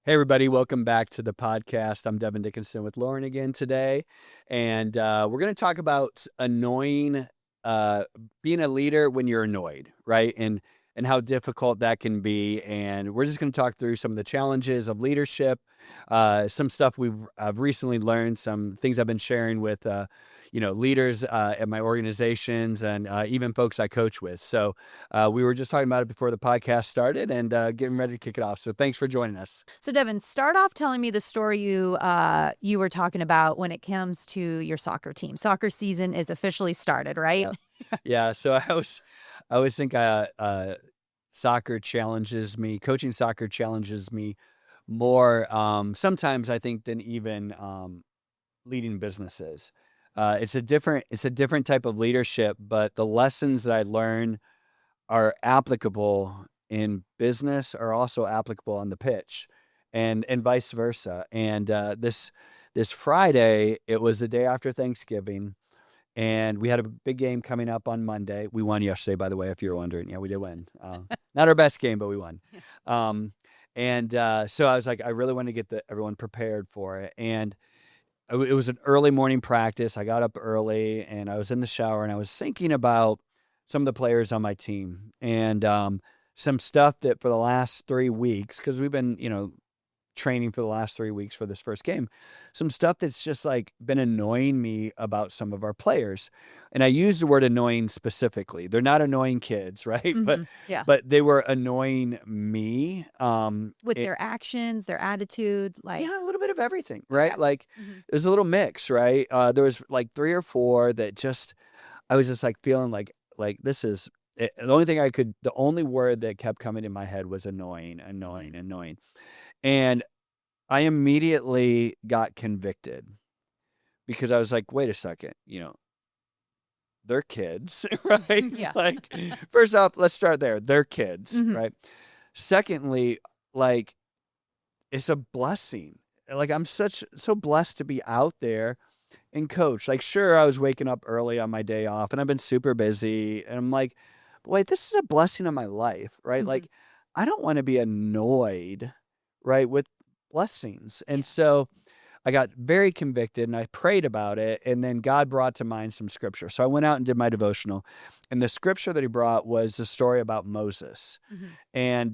Hey, everybody. Welcome back to the podcast. I'm Devin Dickinson with Lauren again today. And we're going to talk about being a leader when you're annoyed, right? And how difficult that can be. And we're just going to talk through some of the challenges of leadership, some stuff I've recently learned, some things I've been sharing with leaders at my organizations and even folks I coach with. So we were just talking about it before the podcast started and getting ready to kick it off. So thanks for joining us. So Devin, start off telling me the story you were talking about when it comes to your soccer team. Soccer season is officially started, right? Yeah. So I always think soccer challenges me. Coaching soccer challenges me more sometimes I think than even leading businesses. It's a different type of leadership, but the lessons that I learn are applicable in business are also applicable on the pitch, and vice versa. And this Friday, it was the day after Thanksgiving, and we had a big game coming up on Monday. We won yesterday, by the way, if you're wondering. Yeah, we did win. Not our best game, but we won. So I was like, I really want to get everyone prepared for it, and it was an early morning practice. I got up early and I was in the shower and I was thinking about some of the players on my team and some stuff that for the last 3 weeks, because we've been, training for the last 3 weeks for this first game, some stuff that's just like been annoying me about some of our players. And I use the word annoying specifically. They're not annoying kids, right? Yeah. But they were annoying me. With their actions, their attitude, like Yeah, a little bit of everything, right? Okay. Like it was a little mix, right? There was like 3 or 4 that I was just like feeling like this is the only word that kept coming in my head was annoying. And I immediately got convicted because I was like, wait a second, they're kids, right? Yeah. Like, first off, let's start there. They're kids, Mhm. right? Secondly, like, it's a blessing. Like, I'm so blessed to be out there and coach. Like, sure, I was waking up early on my day off and I've been super busy. And I'm like, wait, this is a blessing on my life, right? Mhm. Like, I don't want to be annoyed, right, with blessings. And Yeah. so I got very convicted and I prayed about it. And then God brought to mind some scripture. So I went out and did my devotional. And the scripture that he brought was the story about Moses. Mhm. And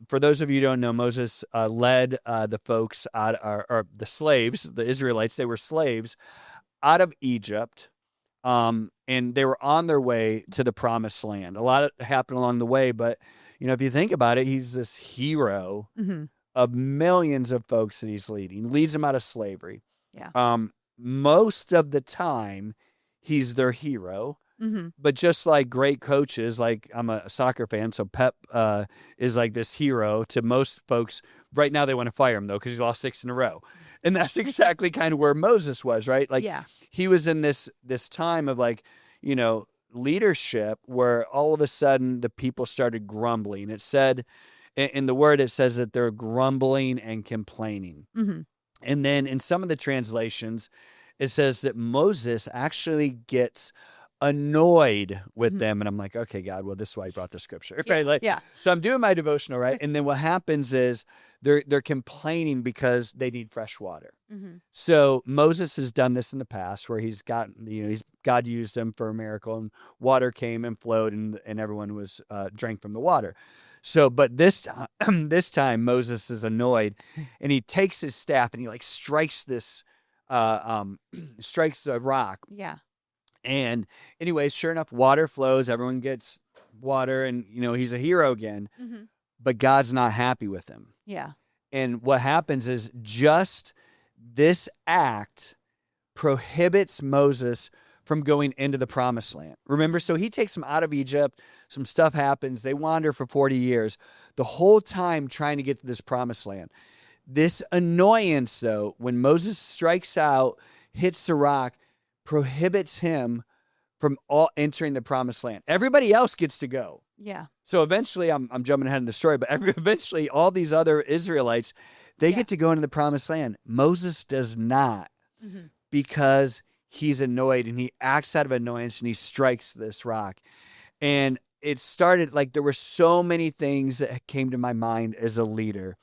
for those of you who don't know, Moses led the folks out, or the slaves, the Israelites, they were slaves, out of Egypt. And they were on their way to the promised land. A lot happened along the way, but if you think about it, he's this hero Mhm. of millions of folks that he's leading, leads them out of slavery. Yeah. Most of the time, he's their hero. Mhm. But just like great coaches, like I'm a soccer fan, so Pep is like this hero to most folks. Right now, they want to fire him, though, because he lost 6 in a row. And that's exactly kind of where Moses was, right? Like Yeah. he was in this time of like, leadership where all of a sudden the people started grumbling. It said, in the word, it says that they're grumbling and complaining. Mhm. And then in some of the translations, it says that Moses actually gets annoyed with Mhm. them. And I'm like, okay, God, well, this is why he brought the scripture, Yeah. right? Like, Yeah. so I'm doing my devotional, right? And then what happens is they're complaining because they need fresh water. Mhm. So Moses has done this in the past where God used him for a miracle and water came and flowed and everyone was drank from the water. So, but this time Moses is annoyed and he takes his staff and he like strikes strikes a rock. Yeah. And anyways, sure enough, water flows, everyone gets water and he's a hero again, Mhm. but God's not happy with him. Yeah. And what happens is just this act prohibits Moses from going into the promised land. Remember, so he takes them out of Egypt. Some stuff happens. They wander for 40 years, the whole time trying to get to this promised land. This annoyance, though, when Moses strikes out, hits the rock, prohibits him from all entering the promised land. Everybody else gets to go. Yeah. So eventually, I'm jumping ahead in the story, but eventually all these other Israelites, they get to go into the promised land. Moses does not, Mhm. because he's annoyed and he acts out of annoyance and he strikes this rock. And it started like there were so many things that came to my mind as a leader.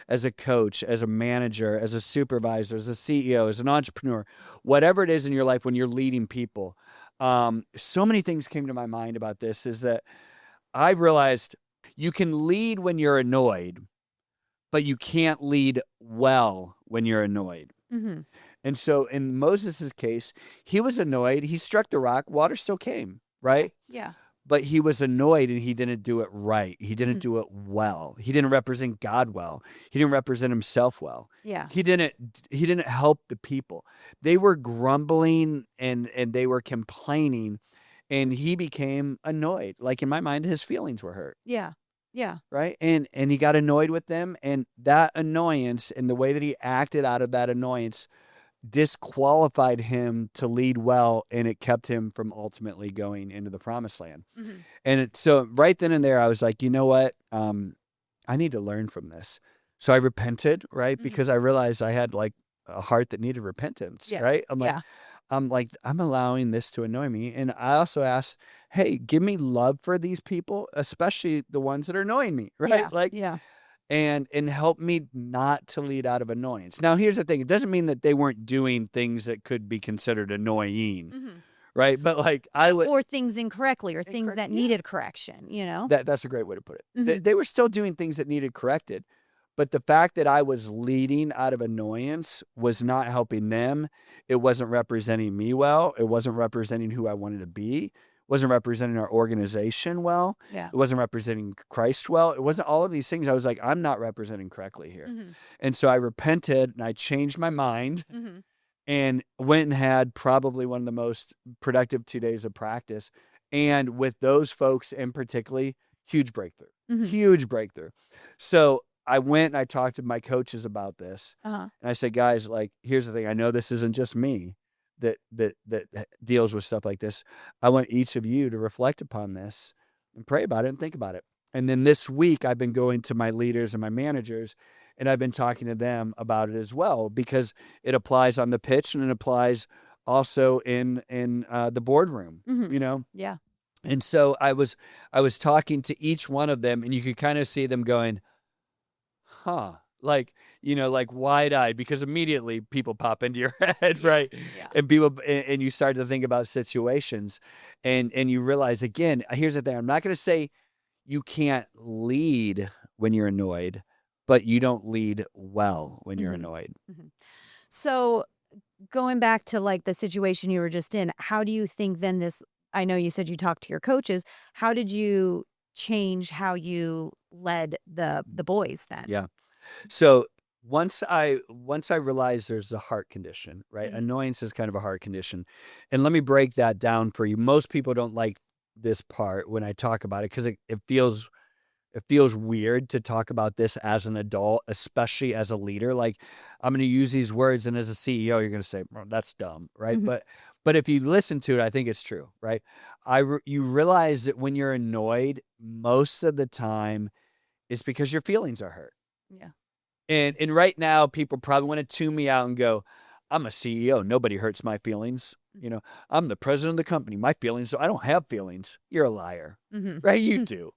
as a coach, as a manager, as a supervisor, as a CEO, as an entrepreneur, whatever it is in your life when you're leading people. So many things came to my mind about this is that I've realized you can lead when you're annoyed, but you can't lead well when you're annoyed. Mm-hmm. And so in Moses' case, he was annoyed. He struck the rock. Water still came, right? Yeah. But he was annoyed and he didn't do it right. He didn't Mhm. do it well. He didn't represent God well. He didn't represent himself well. Yeah. He didn't help the people. They were grumbling and they were complaining, and he became annoyed. Like in my mind, his feelings were hurt. Yeah. Yeah. Right. And he got annoyed with them, and that annoyance and the way that he acted out of that annoyance disqualified him to lead well, and it kept him from ultimately going into the promised land. Mm-hmm. And so right then and there, I was like, you know what? I need to learn from this. So I repented, right? Mhm. Because I realized I had like a heart that needed repentance, Yeah. right? Yeah. I'm allowing this to annoy me. And I also asked, hey, give me love for these people, especially the ones that are annoying me, right? Yeah. Like, Yeah. and help me not to lead out of annoyance. Now, here's the thing. It doesn't mean that they weren't doing things that could be considered annoying, Mm-hmm. right? But like I would, Or things incorrectly, or things that yeah. needed correction, That's a great way to put it. Mhm. They were still doing things that needed corrected, but the fact that I was leading out of annoyance was not helping them. It wasn't representing me well. It wasn't representing who I wanted to be. Wasn't representing our organization well. Yeah. It wasn't representing Christ well. It wasn't all of these things. I was like, I'm not representing correctly here. Mm-hmm. And so I repented and I changed my mind Mm-hmm. and went and had probably one of the most productive 2 days of practice. And with those folks in particularly, huge breakthrough, Mm-hmm. huge breakthrough. So I went and I talked to my coaches about this. Uh-huh. And I said, guys, like, here's the thing. I know this isn't just me that deals with stuff like this. I want each of you to reflect upon this and pray about it and think about it. And then this week, I've been going to my leaders and my managers, and I've been talking to them about it as well, because it applies on the pitch and it applies also in the boardroom, Mm-hmm. Yeah. And so I was talking to each one of them, and you could kind of see them going, huh, like, like wide-eyed, because immediately people pop into your head, right? Yeah. And you start to think about situations, and you realize, again, here's the thing. I'm not going to say you can't lead when you're annoyed, but you don't lead well when you're Mhm. annoyed. Mm-hmm. So going back to like the situation you were just in, how do you think then I know you said you talked to your coaches. How did you change how you led the boys then? Yeah. So once I realized there's a heart condition, right? Mhm. Annoyance is kind of a heart condition. And let me break that down for you. Most people don't like this part when I talk about it, because it feels weird to talk about this as an adult, especially as a leader. Like, I'm going to use these words, and as a CEO, you're going to say, "Well, that's dumb," right? Mhm. But if you listen to it, I think it's true, right? You realize that when you're annoyed, most of the time, it's because your feelings are hurt. Yeah. And right now, people probably want to tune me out and go, I'm a CEO. Nobody hurts my feelings. I'm the president of the company. My feelings, I don't have feelings. You're a liar, Mm-hmm. right? You do.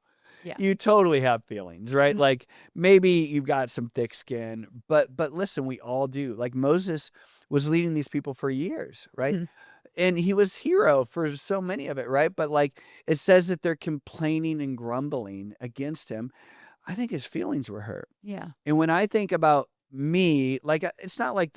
Yeah. You totally have feelings, right? Mhm. Like, maybe you've got some thick skin, but listen, we all do. Like, Moses was leading these people for years, right? Mhm. And he was hero for so many of it, right? But like, it says that they're complaining and grumbling against him. I think his feelings were hurt. Yeah. And when I think about me, like, it's not like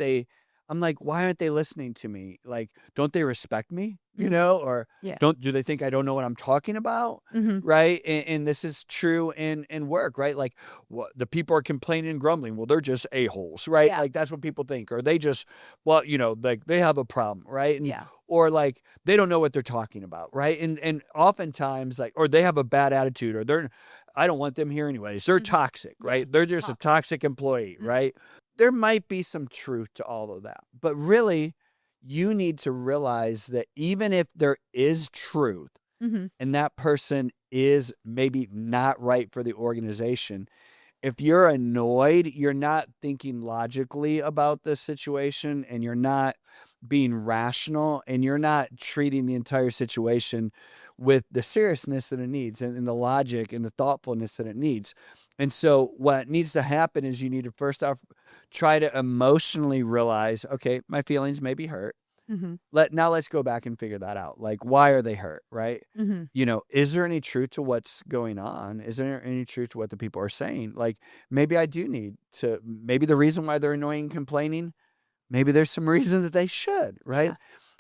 I'm like, why aren't they listening to me? Like, don't they respect me? Mhm. Or Yeah. do they think I don't know what I'm talking about? Mm-hmm. Right. And this is true in work, right? Like, what the people are complaining and grumbling. Well, they're just a-holes, right? Yeah. Like, that's what people think. Or they just, well, like, they have a problem, right? And, Yeah. or like, they don't know what they're talking about, right? And oftentimes, like, or they have a bad attitude, or I don't want them here anyways. They're Mhm. toxic, right? Yeah. They're just a toxic employee, Mhm. right? There might be some truth to all of that, but really, you need to realize that even if there is truth, Mm-hmm. and that person is maybe not right for the organization, if you're annoyed, you're not thinking logically about the situation, and you're not being rational, and you're not treating the entire situation with the seriousness that it needs, and the logic and the thoughtfulness that it needs. And so what needs to happen is you need to first off try to emotionally realize, okay, my feelings may be hurt. Mm-hmm. Let's go back and figure that out. Like, why are they hurt, right? Mm-hmm. Is there any truth to what's going on? Is there any truth to what the people are saying? Like, maybe I do need to, maybe the reason why they're annoying and complaining, maybe there's some reason that they should, right? Yeah.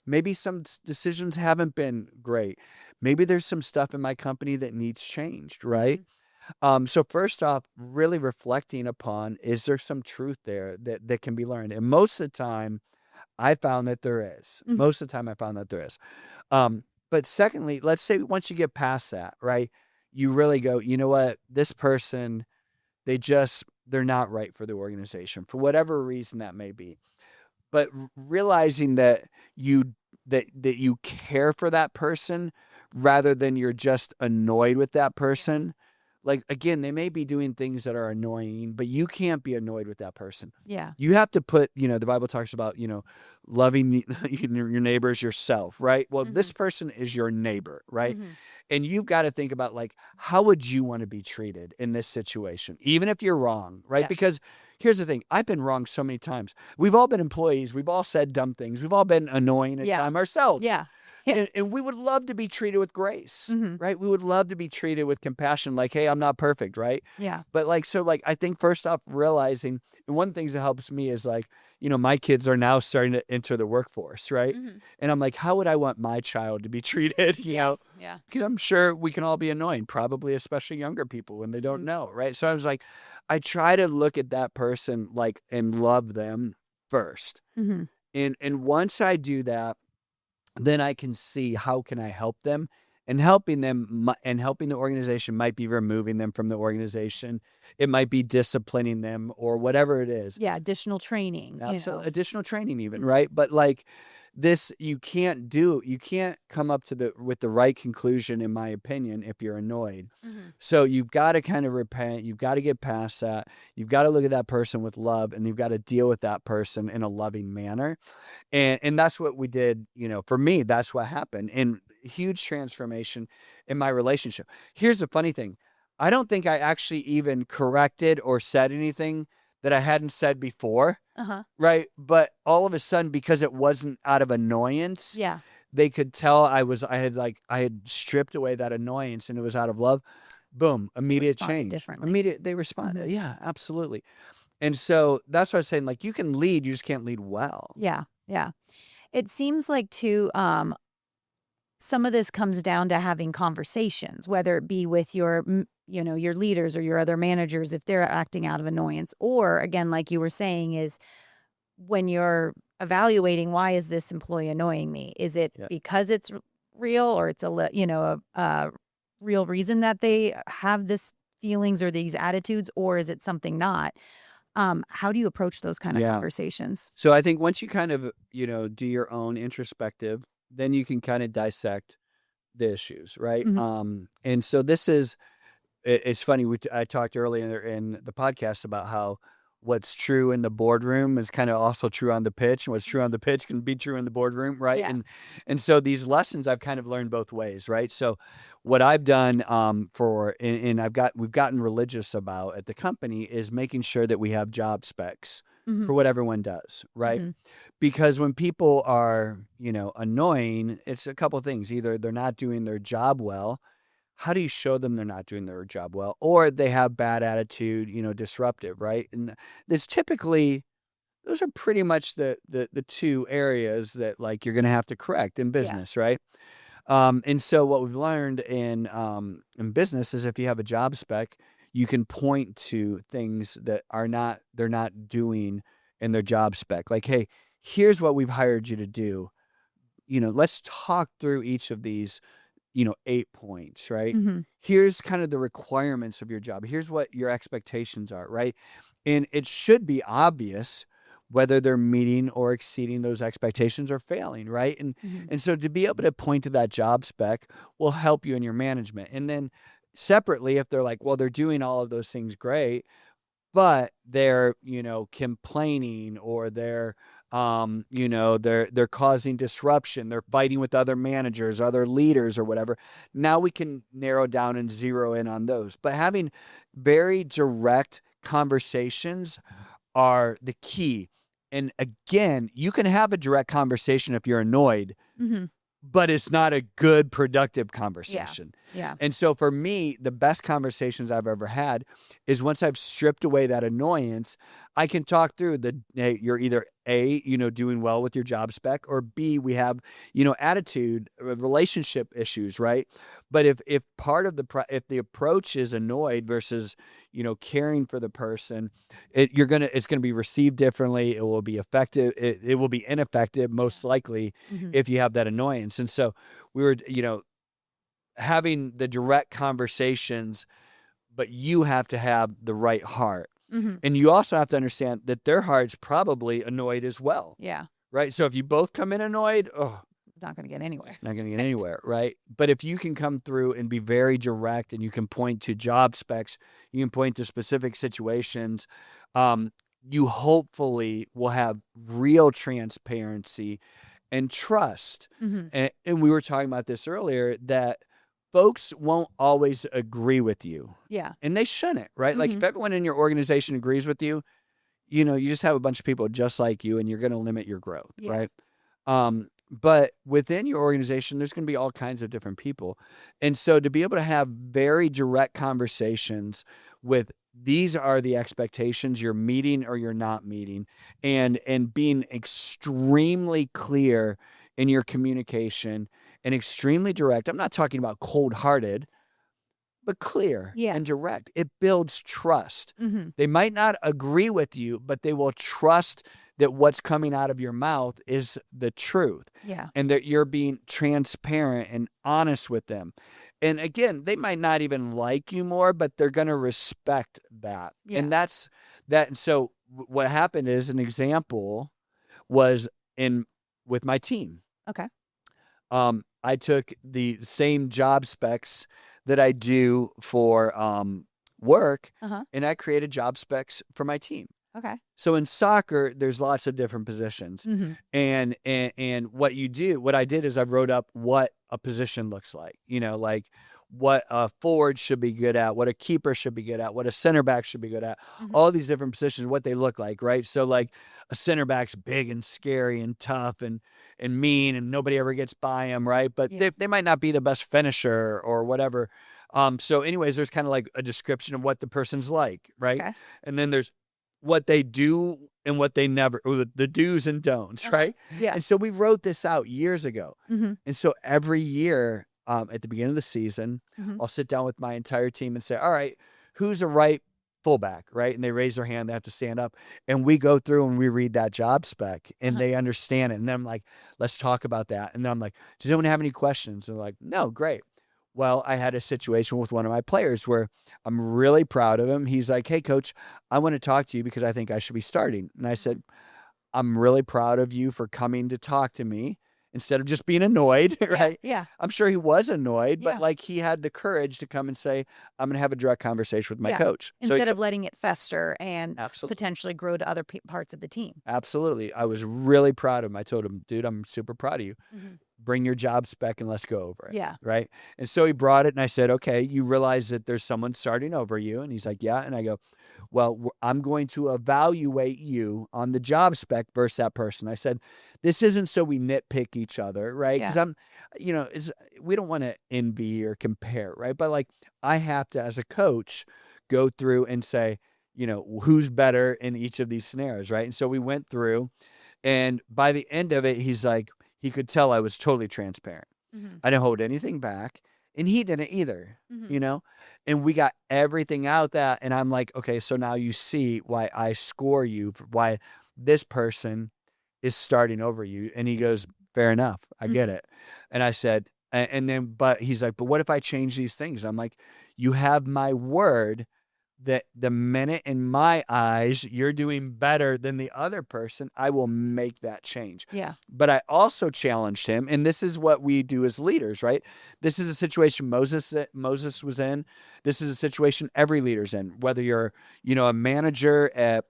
Maybe some decisions haven't been great. Maybe there's some stuff in my company that needs changed, right? So first off, really reflecting upon, is there some truth there that can be learned? And most of the time, I found that there is. Mhm. Most of the time, I found that there is. But secondly, let's say once you get past that, right? You really go, you know what? This person, they're not right for the organization for whatever reason that may be. But realizing that you care for that person rather than you're just annoyed with that person. Like, again, they may be doing things that are annoying, but you can't be annoyed with that person. Yeah. You have to put, the Bible talks about, loving your neighbor as yourself, right? Well, this person is your neighbor, right? Mhm. And you've got to think about, like, how would you want to be treated in this situation, even if you're wrong, right? Yes. Because here's the thing. I've been wrong so many times. We've all been employees. We've all said dumb things. We've all been annoying at Yeah. time ourselves. Yeah. And we would love to be treated with grace, Mhm. right? We would love to be treated with compassion, like, hey, I'm not perfect, right? Yeah. But I think first off, realizing, and one of the things that helps me is like, my kids are now starting to enter the workforce, right? Mhm. And I'm like, how would I want my child to be treated, Yes. Yeah. Because I'm sure we can all be annoying, probably especially younger people when they don't know, right? So I was like, I try to look at that person like and love them first. Mhm. And once I do that, then I can see how can I help them, and helping them and helping the organization might be removing them from the organization. It might be disciplining them or whatever it is. Yeah. Additional training. Absolutely. Additional training even, right? But like this, you can't come up with the right conclusion, in my opinion, if you're annoyed. Mhm. So you've got to kind of repent. You've got to get past that. You've got to look at that person with love, and you've got to deal with that person in a loving manner. And that's what we did, for me, that's what happened. And huge transformation in my relationship. Here's the funny thing. I don't think I actually even corrected or said anything that I hadn't said before. Uh-huh. Right. But all of a sudden, because it wasn't out of annoyance, Yeah. they could tell I had stripped away that annoyance, and it was out of love. Boom. Immediate responded change. differently. They responded. Yeah, absolutely. And so that's what I was saying. Like, you can lead, you just can't lead well. Yeah. Yeah. It seems like too, some of this comes down to having conversations, whether it be with your leaders or your other managers, if they're acting out of annoyance, or again, like you were saying, is when you're evaluating, why is this employee annoying me? Is it because it's real, or it's a real reason that they have this feelings or these attitudes, or is it something not? How do you approach those kind of conversations? So I think once you kind of, do your own introspective, then you can kind of dissect the issues, right? And so it's funny. I talked earlier in the podcast about how what's true in the boardroom is kind of also true on the pitch, and what's true on the pitch can be true in the boardroom, right? Yeah. And so these lessons I've kind of learned both ways, right? So what I've done we've gotten religious about at the company is making sure that we have job specs for what everyone does, right? Because when people are, annoying, it's a couple of things. Either they're not doing their job well. How do you show them they're not doing their job well? Or they have bad attitude, disruptive, right? And those are pretty much the two areas that, like, you're going to have to correct in business, right? And so what we've learned in business is, if you have a job spec, you can point to things that they're not doing in their job spec. Like, hey, here's what we've hired you to do. Let's talk through each of these 8 points, right? Here's kind of the requirements of your job. Here's what your expectations are, right? And it should be obvious whether they're meeting or exceeding those expectations or failing, right? And so to be able to point to that job spec will help you in your management. And then separately, if they're like, well, they're doing all of those things great, but they're, complaining, or they're causing disruption. They're fighting with other managers, other leaders, or whatever. Now we can narrow down and zero in on those. But having very direct conversations are the key. And again, you can have a direct conversation if you're annoyed, Mm-hmm. but it's not a good, productive conversation. Yeah. And so for me, the best conversations I've ever had is once I've stripped away that annoyance, I can talk through hey, you're either A, doing well with your job spec, or B, we have, attitude, relationship issues, right? But if part of if the approach is annoyed versus, caring for the person, it's going to be received differently. It will be effective. It will be ineffective, most likely, Mm-hmm. if you have that annoyance. And so we were, having the direct conversations, but you have to have the right heart. Mm-hmm. And you also have to understand that their heart's probably annoyed as well. Yeah. Right? So if you both come in annoyed, Not going to get anywhere. not going to get anywhere, right? But if you can come through and be very direct, and you can point to job specs, you can point to specific situations, you hopefully will have real transparency and trust. Mm-hmm. And we were talking about this earlier, that folks won't always agree with you. Yeah. And they shouldn't, right? Like if Mm-hmm. everyone in your organization agrees with you, you just have a bunch of people just like you, and you're going to limit your growth, Yeah. right? But within your organization, there's going to be all kinds of different people. And so to be able to have very direct conversations with, these are the expectations you're meeting or you're not meeting, and being extremely clear in your communication and extremely direct. I'm not talking about cold-hearted, but clear Yeah. and direct. It builds trust. Mm-hmm. They might not agree with you, but they will trust that what's coming out of your mouth is the truth, Yeah. and that you're being transparent and honest with them. And again, they might not even like you more, but they're going to respect that. Yeah. And that's that. And so what happened is, an example was with my team. Okay. I took the same job specs that I do for work, Uh-huh. and I created job specs for my team. Okay. So in soccer, there's lots of different positions, Mm-hmm. and what I did is I wrote up what a position looks like. Like what a forward should be good at, what a keeper should be good at, what a center back should be good at, Mm-hmm. all these different positions, what they look like, right? So like a center back's big and scary and tough and mean, and nobody ever gets by him, right? But Yeah. they might not be the best finisher or whatever. So anyways, there's kind of like a description of what the person's like, right? Okay. And then there's what they do and what they never, or the do's and don'ts, Uh-huh. right? Yeah. And so we wrote this out years ago. Mm-hmm. And so every year, at the beginning of the season, Mm-hmm. I'll sit down with my entire team and say, all right, who's a right fullback, right? And they raise their hand, they have to stand up. And we go through and we read that job spec, and Uh-huh. they understand it. And then I'm like, let's talk about that. And then I'm like, does anyone have any questions? And they're like, no, great. Well, I had a situation with one of my players where I'm really proud of him. He's like, hey, coach, I want to talk to you because I think I should be starting. And I said, I'm really proud of you for coming to talk to me instead of just being annoyed, right? Yeah. I'm sure he was annoyed, but Yeah. like he had the courage to come and say, I'm going to have a direct conversation with my Yeah. coach. Instead of letting it fester and Absolutely. potentially grow to other parts of the team. Absolutely. I was really proud of him. I told him, dude, I'm super proud of you. Mm-hmm. Bring your job spec and let's go over it. Yeah. Right. And so he brought it, and I said, okay, you realize that there's someone starting over you? And he's like, yeah. And I go, well, I'm going to evaluate you on the job spec versus that person. I said, this isn't so we nitpick each other, right? Yeah. Because we don't want to envy or compare, right? But like, I have to, as a coach, go through and say, who's better in each of these scenarios, right? And so we went through, and by the end of it, he's like, he could tell I was totally transparent. Mm-hmm. I didn't hold anything back, and he didn't either, Mm-hmm. and we got everything out that, and I'm like, okay, so now you see why I score you, why this person is starting over you. And he goes, fair enough. I get Mm-hmm. it. And I said, but he's like, but what if I change these things? And I'm like, you have my word that the minute in my eyes you're doing better than the other person, I will make that change. Yeah. But I also challenged him, and this is what we do as leaders, right? This is a situation Moses was in. This is a situation every leader's in, whether you're, a manager at,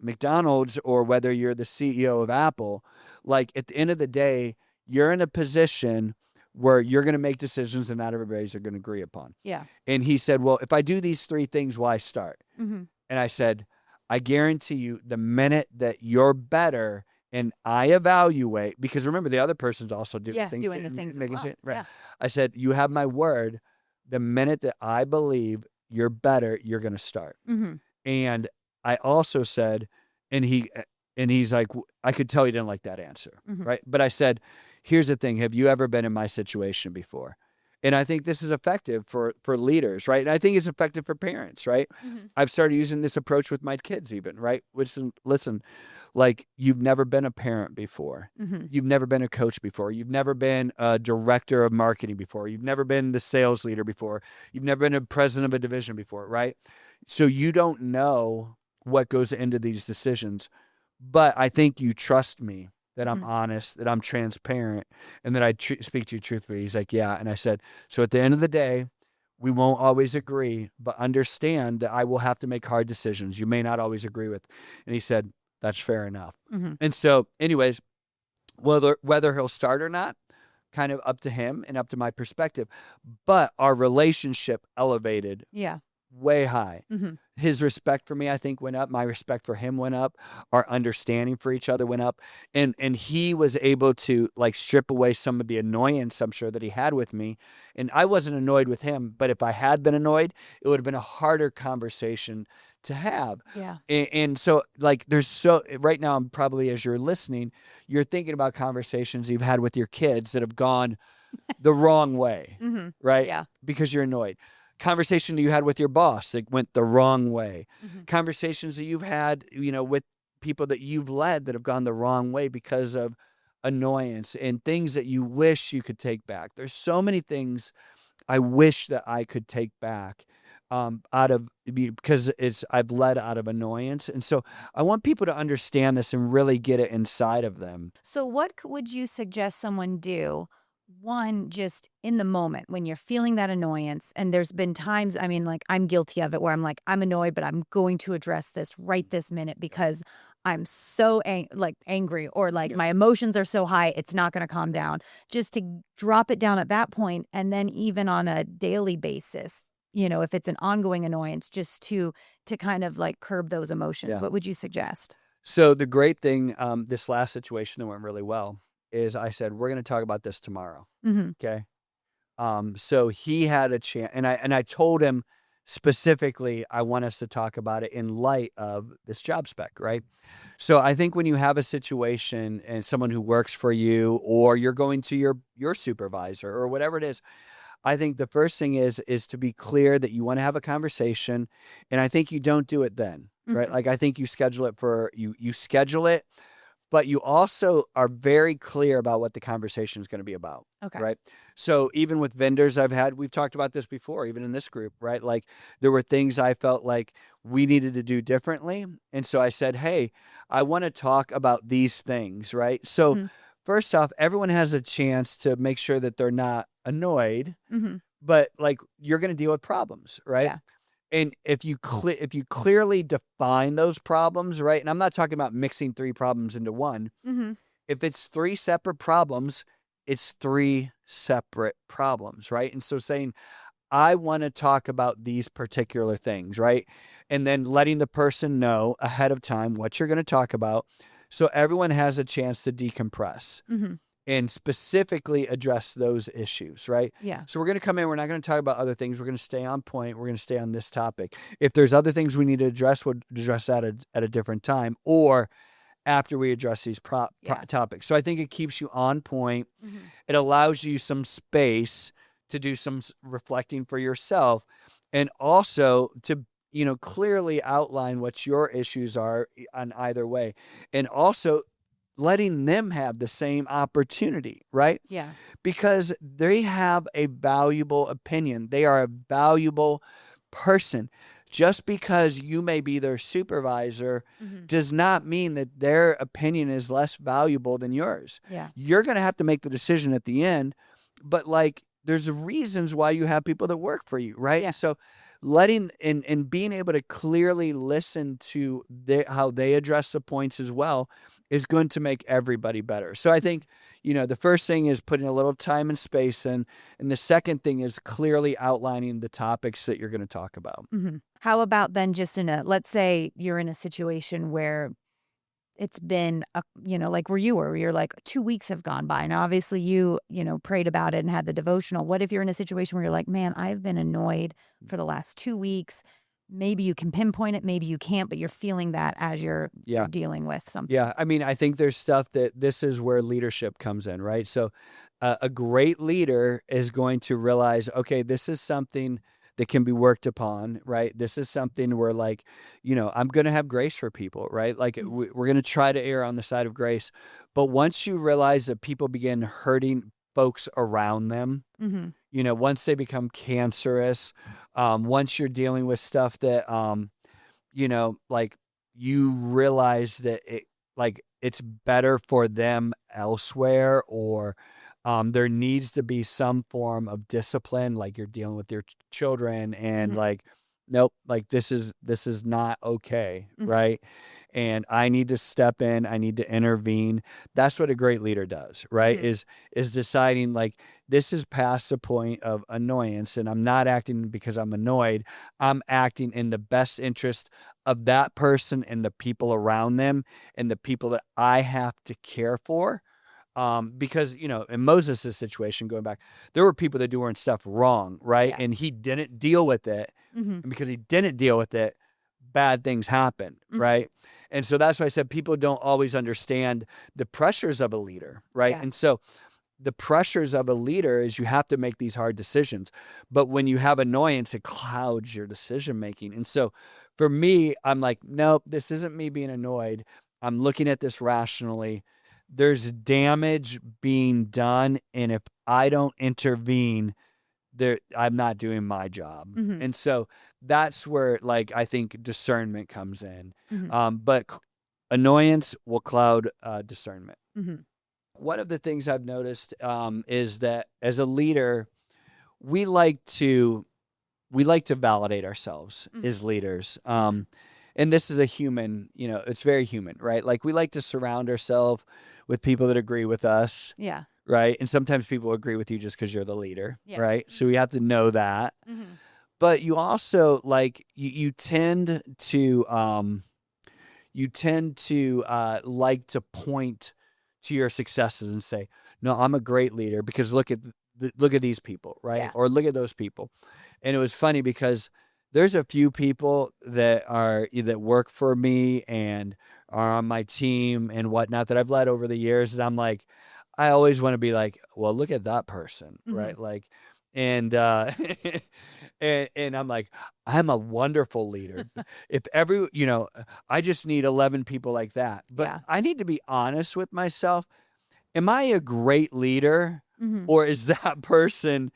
McDonald's, or whether you're the CEO of Apple. Like, at the end of the day, you're in a position where you're going to make decisions that not everybody's going to agree upon. Yeah. And he said, well, if I do these 3 things, why start? Mm-hmm. And I said, I guarantee you, the minute that you're better and I evaluate, because remember, the other person's also doing things. Doing the things as well. Right. Yeah. I said, you have my word. The minute that I believe you're better, you're going to start. Mm-hmm. And I also said, and he's like, I could tell he didn't like that answer. Mm-hmm. Right. But I said, here's the thing. Have you ever been in my situation before? And I think this is effective for leaders, right? And I think it's effective for parents, right? Mm-hmm. I've started using this approach with my kids even, right? Listen, like, you've never been a parent before. Mm-hmm. You've never been a coach before. You've never been a director of marketing before. You've never been the sales leader before. You've never been a president of a division before, right? So you don't know what goes into these decisions. But I think you trust me, that I'm honest, that I'm transparent, and that I speak to you truthfully. He's like, yeah. And I said, so at the end of the day, we won't always agree, but understand that I will have to make hard decisions you may not always agree with. And he said, that's fair enough. Mm-hmm. And so anyways, whether he'll start or not, kind of up to him and up to my perspective. But our relationship elevated way high. Mm-hmm. His respect for me, I think, went up. My respect for him went up. Our understanding for each other went up. And he was able to, like, strip away some of the annoyance, I'm sure, that he had with me. And I wasn't annoyed with him, but if I had been annoyed, it would have been a harder conversation to have. Yeah. And so, like, right now, I'm probably, as you're listening, you're thinking about conversations you've had with your kids that have gone the wrong way, Mm-hmm. right? Yeah. Because you're annoyed. Conversation that you had with your boss that went the wrong way. Mm-hmm. Conversations that you've had, with people that you've led that have gone the wrong way because of annoyance, and things that you wish you could take back. There's so many things I wish that I could take back because I've led out of annoyance. And so I want people to understand this and really get it inside of them. So what would you suggest someone do? One, just in the moment when you're feeling that annoyance, and there's been times, I mean, like, I'm guilty of it, where I'm like, I'm annoyed, but I'm going to address this right this minute because I'm so angry, or like my emotions are so high, it's not going to calm down. Just to drop it down at that point, and then even on a daily basis, if it's an ongoing annoyance, just to kind of like curb those emotions. Yeah. What would you suggest? So the great thing, this last situation that went really well, is I said, we're going to talk about this tomorrow. Mm-hmm. Okay. So he had a chance, and I told him specifically, I want us to talk about it in light of this job spec, right? So I think when you have a situation and someone who works for you, or you're going to your supervisor or whatever it is, I think the first thing is to be clear that you want to have a conversation. And I think you don't do it then, right? Mm-hmm. Like, I think you schedule it you schedule it, but you also are very clear about what the conversation is going to be about. Okay. Right. So even with vendors we've talked about this before, even in this group, right? Like, there were things I felt like we needed to do differently. And so I said, hey, I want to talk about these things. Right. So first off, everyone has a chance to make sure that they're not annoyed, but, like, you're going to deal with problems. Right. Yeah. And if you clearly define those problems, right? And I'm not talking about mixing 3 problems into one. Mm-hmm. If it's 3 separate problems, it's 3 separate problems, right? And so saying, I want to talk about these particular things, right? And then letting the person know ahead of time what you're going to talk about, so everyone has a chance to decompress. Mm-hmm. And specifically address those issues, right? Yeah. So we're going to come in. We're not going to talk about other things. We're going to stay on point. We're going to stay on this topic. If there's other things we need to address, we'll address that at a different time, or after we address these topics. So I think it keeps you on point. Mm-hmm. It allows you some space to do some reflecting for yourself, and also to clearly outline what your issues are on either way, and also letting them have the same opportunity, right? Yeah. Because they have a valuable opinion. They are a valuable person. just because you may be their supervisor Mhm. does not mean that their opinion is less valuable than yours. Yeah. You're going to have to make the decision at the end, but like there's reasons why you have people that work for you, right? Yeah. And so letting and being able to clearly listen to how they address the points as well is going to make everybody better. So I think, the first thing is putting a little time and space in, and the second thing is clearly outlining the topics that you're going to talk about. Mhm. How about then just let's say you're in a situation where it's been, like where you were, where you're like 2 weeks have gone by. Now, obviously prayed about it and had the devotional. What if you're in a situation where you're like, man, I've been annoyed for the last 2 weeks. Maybe you can pinpoint it, maybe you can't, but you're feeling that as you're Yeah. dealing with something. Yeah. I mean, I think there's stuff that this is where leadership comes in, right? So a great leader is going to realize, okay, this is something that can be worked upon, right? This is something where I'm going to have grace for people, right? Like we're going to try to err on the side of grace. But once you realize that people begin hurting folks around them, Mhm. Once they become cancerous, once you're dealing with stuff that, like you realize that it's better for them elsewhere, or there needs to be some form of discipline, like you're dealing with your children and Mhm. nope, like this is not okay, Mhm. right? And I need to step in, I need to intervene. That's what a great leader does, right? Mhm. Is deciding like this is past the point of annoyance, and I'm not acting because I'm annoyed. I'm acting in the best interest of that person and the people around them and the people that I have to care for. Because, in Moses' situation, going back, there were people that doing stuff wrong, right? Yeah. And he didn't deal with it. Mhm. And because he didn't deal with it, bad things happened, Mhm. right? And so that's why I said people don't always understand the pressures of a leader, right? Yeah. And so the pressures of a leader is you have to make these hard decisions. But when you have annoyance, it clouds your decision making. And so for me, I'm like, nope, this isn't me being annoyed. I'm looking at this rationally. There's damage being done. And if I don't intervene, I'm not doing my job. Mhm. And so that's where I think discernment comes in. Mhm. But annoyance will cloud discernment. Mhm. One of the things I've noticed is that as a leader, we like to validate ourselves Mhm. as leaders. Mhm. And this is a human, it's very human, right? Like we like to surround ourselves with people that agree with us, Yeah. right? And sometimes people agree with you just because you're the leader, Yeah. right? So we have to know that. Mhm. But you also you tend to like to point to your successes and say, no, I'm a great leader because look at these people, right? Yeah. Or look at those people. And it was funny because there's a few people that work for me and are on my team and whatnot that I've led over the years. And I'm like, I always want to be like, well, look at that person, right? Mhm. Like, and and I'm like, I'm a wonderful leader. If I just need 11 people like that. But Yeah. I need to be honest with myself. Am I a great leader, Mhm. or is that person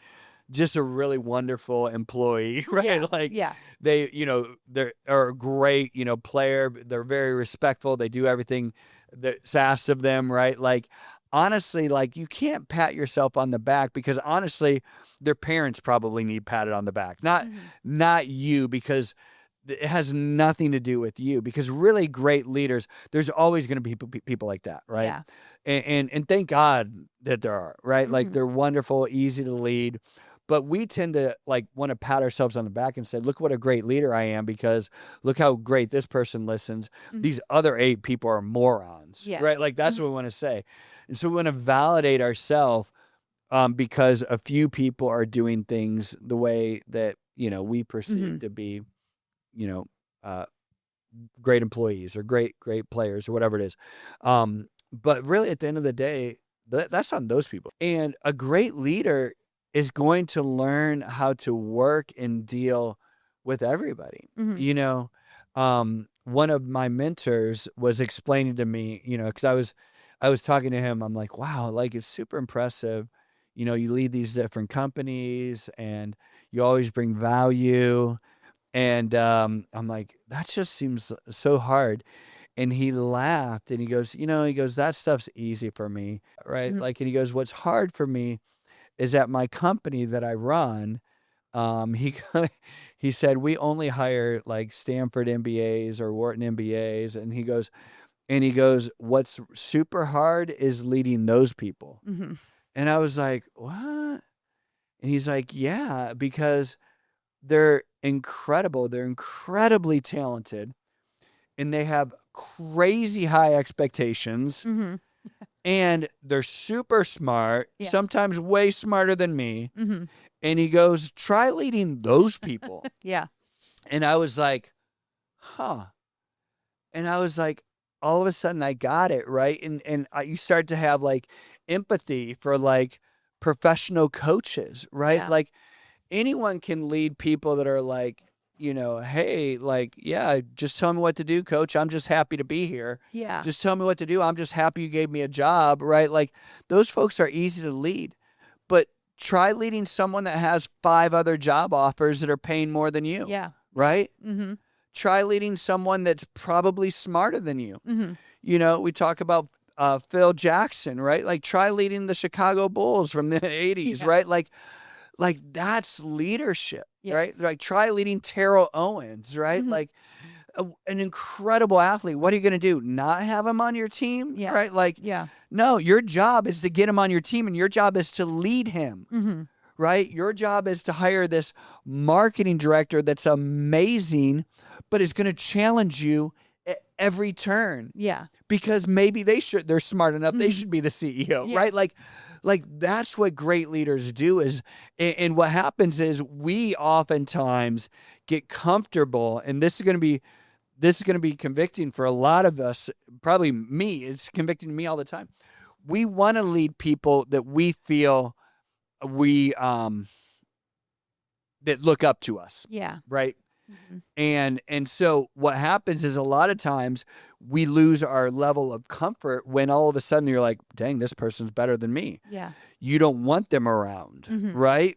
just a really wonderful employee, right? Yeah. Like Yeah. they're a great, player. They're very respectful. They do everything that's asked of them, right? Like honestly, like you can't pat yourself on the back because honestly, their parents probably need patted on the back, Mhm. not you, because it has nothing to do with you. Because really great leaders, there's always going to be people like that, right? Yeah. And thank God that there are, right? Like Mhm. they're wonderful, easy to lead. But we tend to want to pat ourselves on the back and say, look what a great leader I am because look how great this person listens. Mhm. These other 8 people are morons, Yeah. right? Like that's what we want to say. And so we want to validate ourselves because a few people are doing things the way that, we perceive Mhm. to be, uh, great employees or great players or whatever it is. But really at the end of the day, that's on those people. And a great leader is going to learn how to work and deal with everybody. Mhm. One of my mentors was explaining to me, because I was talking to him. I'm like, wow, like it's super impressive. You lead these different companies and you always bring value. And I'm like, that just seems so hard. And he laughed and he goes, that stuff's easy for me, right? Mhm. Like, and he goes, what's hard for me is at my company that I run. He he said we only hire like Stanford MBAs or Wharton MBAs, and he goes, what's super hard is leading those people. Mhm. And I was like, what? And he's like, yeah, because they're incredible. They're incredibly talented, and they have crazy high expectations, Mhm. and they're super smart, Yeah. sometimes way smarter than me. Mhm. And he goes, try leading those people. Yeah. And I was like, huh. And I was like, all of a sudden I got it, right? And you start to have like empathy for like professional coaches, right? Yeah. Like anyone can lead people that are like, hey, like, yeah, just tell me what to do, coach. I'm just happy to be here. Yeah. Just tell me what to do. I'm just happy you gave me a job, right? Like those folks are easy to lead. But try leading someone that has 5 other job offers that are paying more than you, Yeah. right? Mhm. Try leading someone that's probably smarter than you. Mhm. We talk about Phil Jackson, right? Like try leading the Chicago Bulls from the 80s, Yeah. right? Like that's leadership, right? Yes. Like try leading Terrell Owens, right? Mhm. Like an incredible athlete. What are you going to do? Not have him on your team, Yeah. right? Like, Yeah. no, your job is to get him on your team, and your job is to lead him. Mhm. Right? Your job is to hire this marketing director that's amazing, but is going to challenge you at every turn Yeah. because maybe they're smart enough. They Mhm. should be the CEO, Yeah. right? Like that's what great leaders do and what happens is we oftentimes get comfortable, and this is going to be convicting for a lot of us, probably me. It's convicting me all the time. We want to lead people that we feel we that look up to us, Yeah. right? Mhm. And so what happens is a lot of times we lose our level of comfort when all of a sudden you're like, dang, this person's better than me. Yeah. You don't want them around, Mhm. right?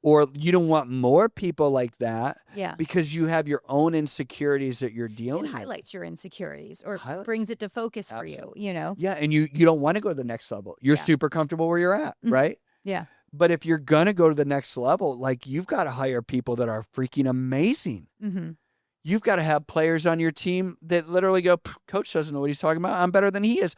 Or you don't want more people like that Yeah. because you have your own insecurities that you're It dealing with. highlights your insecurities or Highlights. brings it to focus for you, Absolutely. you know? Yeah, and you don't want to go to the next level. You're Yeah. super comfortable where you're at, Mhm. right? Yeah. But if you're gonna go to the next level, like you've got to hire people that are freaking amazing. Mhm. You've got to have players on your team that literally go, coach doesn't know what he's talking about. I'm better than he is.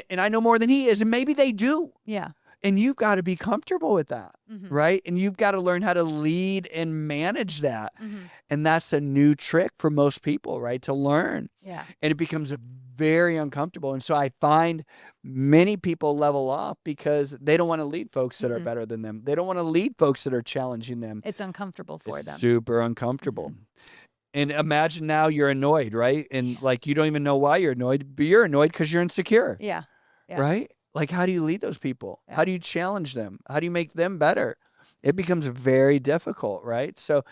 And I know more than he is. And maybe they do. Yeah. And you've got to be comfortable with that, Mhm. right? And you've got to learn how to lead and manage that. Mhm. And that's a new trick for most people, right? To learn. Yeah. And it becomes very uncomfortable. And so I find many people level off because they don't want to lead folks that are Mhm. better than them. They don't want to lead folks that are challenging them. It's uncomfortable for It's them. super uncomfortable. Mhm. And imagine now you're annoyed, right? And like you don't even know why you're annoyed, but you're annoyed because you're insecure, Yeah. Yeah. right? Like, how do you lead those people? Yeah. How do you challenge them? How do you make them better? It Mhm. becomes very difficult, right? So,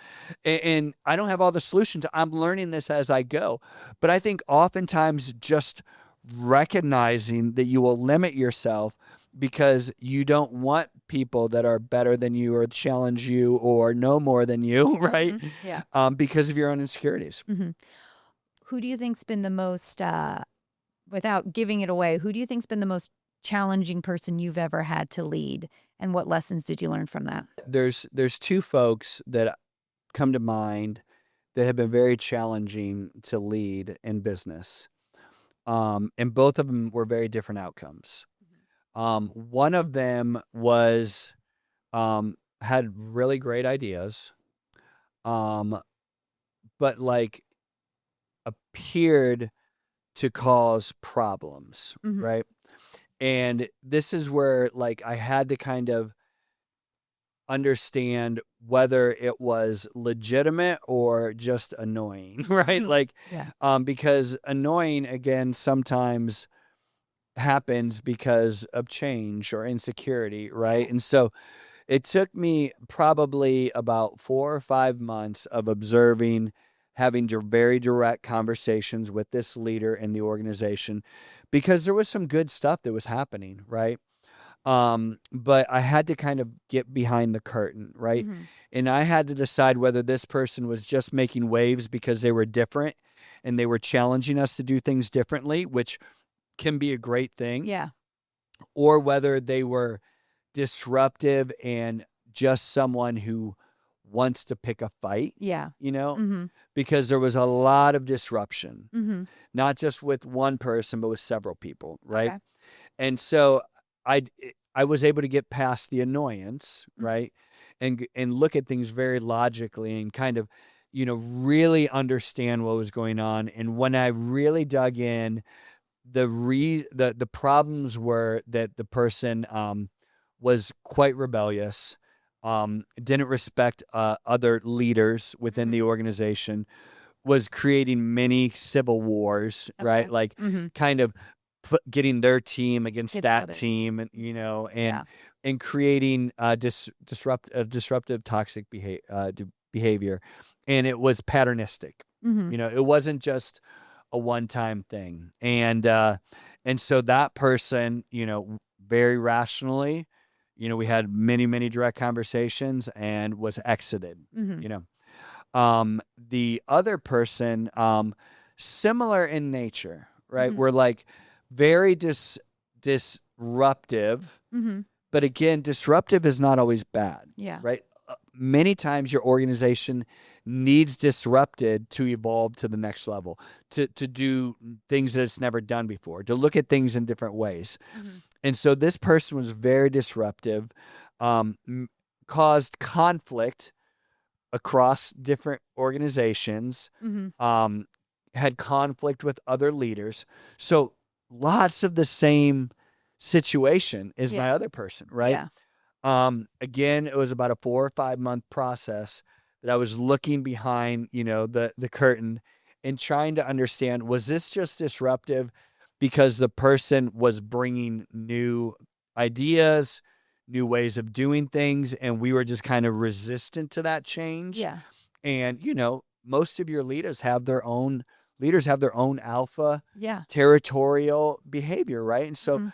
and I don't have all the solutions. I'm learning this as I go. But I think oftentimes just recognizing that you will limit yourself because you don't want people that are better than you or challenge you or know more than you, right? Mhm. Yeah. Because of your own insecurities. Mhm. Who do you think's been the most, without giving it away, who do you think's been the most challenging person you've ever had to lead, and what lessons did you learn from that? There's 2 folks that come to mind that have been very challenging to lead in business. And both of them were very different outcomes. One of them was had really great ideas, but like appeared to cause problems, Mhm. right? And this is where like I had to kind of understand whether it was legitimate or just annoying, right? Like, Yeah. because annoying again sometimes happens because of change or insecurity, right? And so it took me probably about 4 or 5 months of observing, having very direct conversations with this leader in the organization because there was some good stuff that was happening, right? But I had to kind of get behind the curtain, right? Mm-hmm. And I had to decide whether this person was just making waves because they were different and they were challenging us to do things differently, which can be a great thing, Yeah. or whether they were disruptive and just someone who wants to pick a fight, Yeah. Mm-hmm. Because there was a lot of disruption, Mm-hmm. not just with one person, but with several people, right? Okay. And so I was able to get past the annoyance, Mhm. right? And look at things very logically and kind of, really understand what was going on. And when I really dug in, the problems were that the person was quite rebellious, didn't respect other leaders within Mhm. the organization, was creating many civil wars, right? Okay. Like Mm-hmm. kind of getting their team against It's that other team, and Yeah. and creating disruptive toxic behavior, and it was patternistic. Mm-hmm. It wasn't just a one-time thing, and so that person, very rationally, we had many direct conversations and was exited. Mm-hmm. You know, the other person, similar in nature, right? Mm-hmm. We're like very disruptive, Mm-hmm. but again, disruptive is not always bad, Yeah. right? Many times your organization needs disrupted to evolve to the next level, to do things that it's never done before, to look at things in different ways. Mm-hmm. And so this person was very disruptive, caused conflict across different organizations, Mm-hmm. had conflict with other leaders. So lots of the same situation as my Yeah. other person, right? Yeah. Again, it was about a 4 or 5 month process that I was looking behind, the curtain and trying to understand, was this just disruptive because the person was bringing new ideas, new ways of doing things, and we were just kind of resistant to that change? Yeah. And, most of your leaders have their own alpha Yeah. territorial behavior, right? And so Mhm.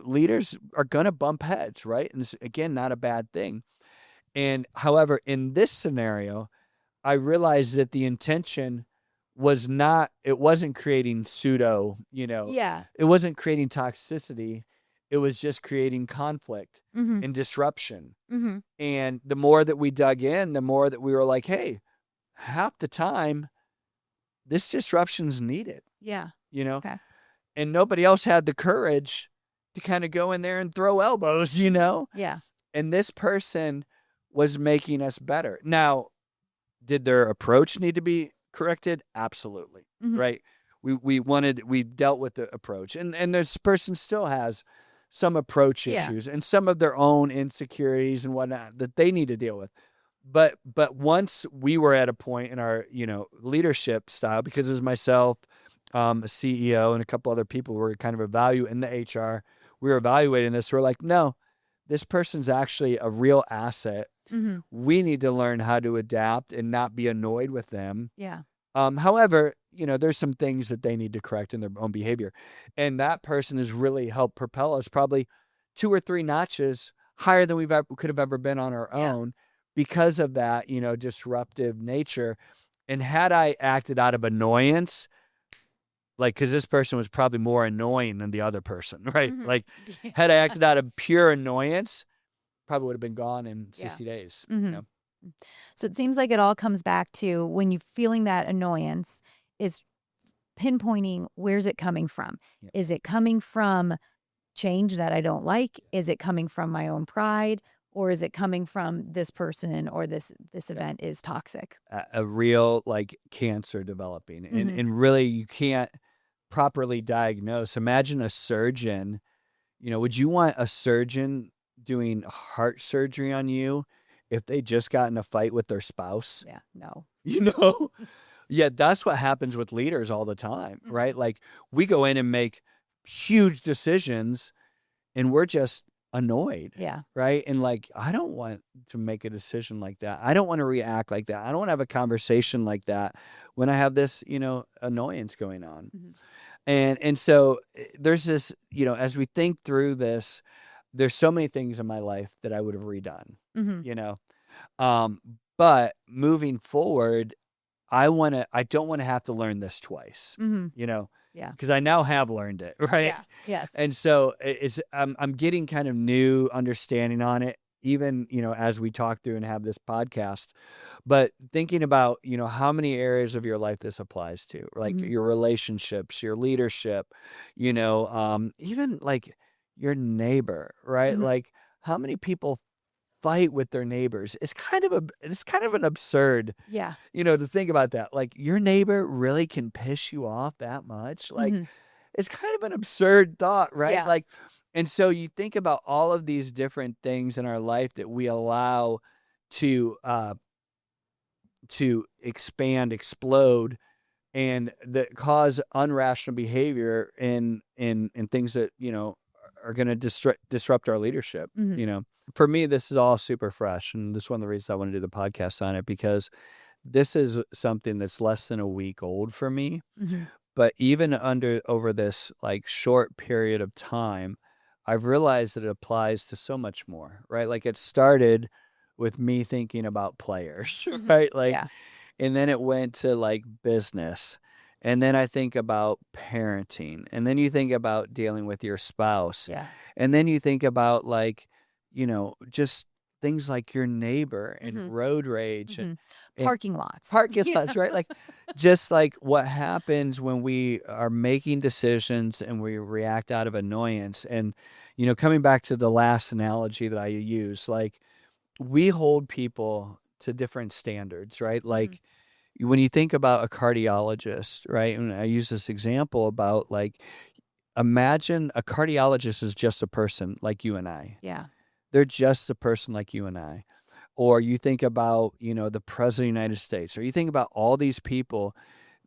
leaders are gonna bump heads, right? And it's, again, not a bad thing. And however, in this scenario, I realized that the intention it wasn't creating Yeah. it wasn't creating toxicity. It was just creating conflict Mhm. and disruption. Mhm. And the more that we dug in, the more that we were like, hey, half the time, this disruption's needed, Yeah. Okay. and nobody else had the courage to kind of go in there and throw elbows, Yeah. and this person was making us better. Now, did their approach need to be corrected? Absolutely. Mhm. Right. We dealt with the approach, and this person still has some approach Yeah. issues and some of their own insecurities and whatnot that they need to deal with. But once we were at a point in our, leadership style, because it was myself, a CEO, and a couple other people were kind of evaluating the HR. We were evaluating this. We're like, no, this person's actually a real asset. Mhm. We need to learn how to adapt and not be annoyed with them. Yeah. However, there's some things that they need to correct in their own behavior. And that person has really helped propel us probably 2 or 3 notches higher than could have ever been on our Yeah. own because of that, disruptive nature. And had I acted out of annoyance, like, because this person was probably more annoying than the other person, right? Mhm. Like, had I acted out of pure annoyance, probably would have been gone in Yeah. 60 days. Mhm. So it seems like it all comes back to when you're feeling that annoyance is pinpointing where's it coming from? Yeah. Is it coming from change that I don't like? Is it coming from my own pride? Or is it coming from this person or this event is toxic? A real, like, cancer developing, and Mhm. really you can't properly diagnose. Imagine a surgeon. Would you want a surgeon doing heart surgery on you if they just got in a fight with their spouse? Yeah. No. You know? Yeah, that's what happens with leaders all the time, right? Mhm. Like, we go in and make huge decisions and we're just annoyed, Yeah. right? And like, I don't want to make a decision like that. I don't want to react like that. I don't want to have a conversation like that when I have this, annoyance going on. Mhm. And so there's this, as we think through this, there's so many things in my life that I would have redone, Mm-hmm. you know. Um, but moving forward, I don't want to have to learn this twice, Mm-hmm. you know, Yeah. because I now have learned it, right? Yeah. Yes. And so I'm getting kind of new understanding on it, even, as we talk through and have this podcast, but thinking about, how many areas of your life this applies to, like Mm-hmm. your relationships, your leadership, even like your neighbor, right? Mm-hmm. Like how many people fight with their neighbors? It's kind of an absurd, Yeah. to think about that. Like your neighbor really can piss you off that much. Like Mm-hmm. it's kind of an absurd thought, right? Yeah. Like, and so you think about all of these different things in our life that we allow to expand, explode, and that cause unrational behavior in things that are going to disrupt our leadership. Mm-hmm. For me, this is all super fresh, and this is one of the reasons I want to do the podcast on it, because this is something that's less than a week old for me. Mm-hmm. But even over this like short period of time, I've realized that it applies to so much more, right? Like it started with me thinking about players, Mm-hmm. right? Like, Yeah. and then it went to like business. And then I think about parenting. And then you think about dealing with your spouse. Yeah. And then you think about like, just things like your neighbor and Mm-hmm. road rage Mm-hmm. and Parking lots. parking Yeah. lots, right? Like just like what happens when we are making decisions and we react out of annoyance. And, coming back to the last analogy that I use, like we hold people to different standards, right? Mm-hmm. Like when you think about a cardiologist, right? And I use this example about like, imagine a cardiologist is just a person like you and I. Yeah. They're just a person like you and I. Or you think about, the president of the United States, or you think about all these people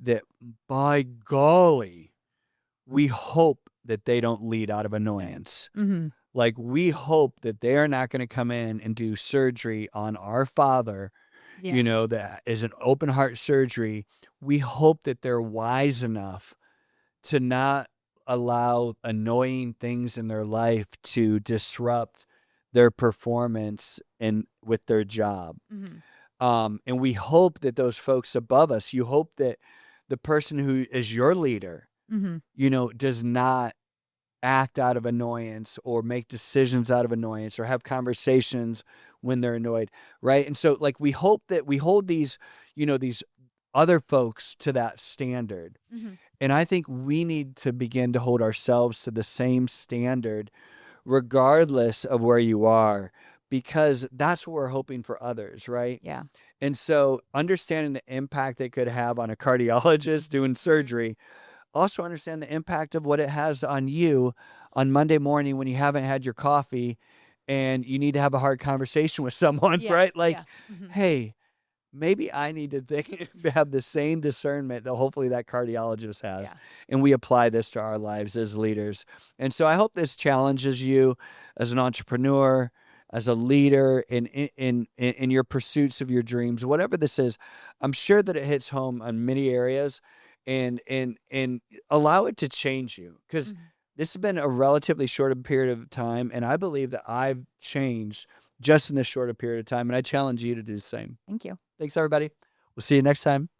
that, by golly, we hope that they don't lead out of annoyance. Mm-hmm. Like we hope that they are not going to come in and do surgery on our father, Yeah. that is an open heart surgery. We hope that they're wise enough to not allow annoying things in their life to disrupt their performance and with their job. Mm-hmm. And we hope that those folks above us, you hope that the person who is your leader, Mm-hmm. Does not act out of annoyance or make decisions out of annoyance or have conversations when they're annoyed, right? And so like we hope that we hold these, these other folks to that standard. Mm-hmm. And I think we need to begin to hold ourselves to the same standard regardless of where you are, because that's what we're hoping for others, right? Yeah. And so understanding the impact it could have on a cardiologist doing surgery, also understand the impact of what it has on you on Monday morning when you haven't had your coffee and you need to have a hard conversation with someone, Yeah. right? Like, Yeah. Mm-hmm. hey, maybe I need to have the same discernment that hopefully that cardiologist has. Yeah. And we apply this to our lives as leaders. And so I hope this challenges you as an entrepreneur, as a leader in your pursuits of your dreams, whatever this is. I'm sure that it hits home on many areas, and allow it to change you, because Mm-hmm. this has been a relatively short period of time, and I believe that I've changed just in this shorter period of time, and I challenge you to do the same. Thank you. Thanks, everybody. We'll see you next time.